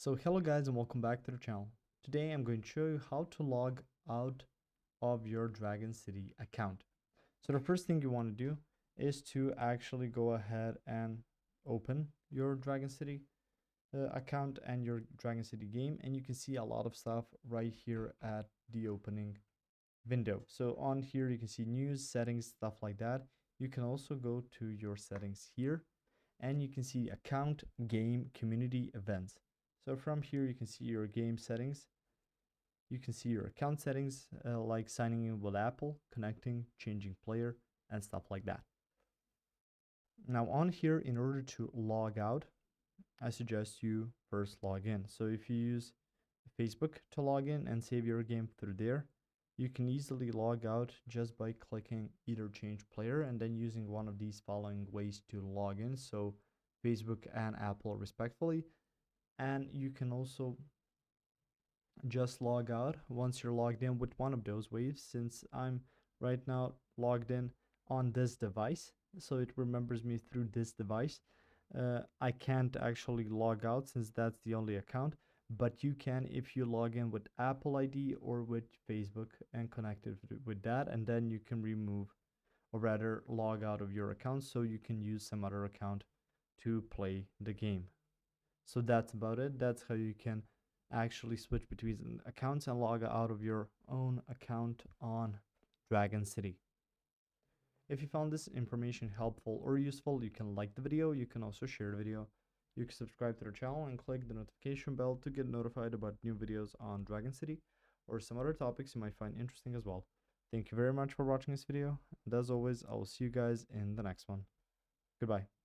So hello guys and welcome back to the channel. Today I'm going to show you how to log out of your Dragon City account. So the first thing you want to do is to actually go ahead and open your Dragon City account and your Dragon City game, and you can see a lot of stuff right here at the opening window. So on here you can see news, settings, stuff like that. You can also go to your settings here and you can see account, game, community, events. So from here you can see your game settings. You can see your account settings, like signing in with Apple, connecting, changing player, and stuff like that. Now on here, in order to log out, I suggest you first log in. So if you use Facebook to log in and save your game through there, you can easily log out just by clicking either change player and then using one of these following ways to log in. So Facebook and Apple respectively. And you can also just log out once you're logged in with one of those ways. Since I'm right now logged in on this device, so it remembers me through this device, I can't actually log out since that's the only account, but you can if you log in with Apple ID or with Facebook and connect it with that, and then you can remove or rather log out of your account so you can use some other account to play the game. So that's about it. That's how you can actually switch between accounts and log out of your own account on Dragon City. If you found this information helpful or useful, you can like the video. You can also share the video. You can subscribe to the channel and click the notification bell to get notified about new videos on Dragon City or some other topics you might find interesting as well. Thank you very much for watching this video, and as always, I will see you guys in the next one. Goodbye.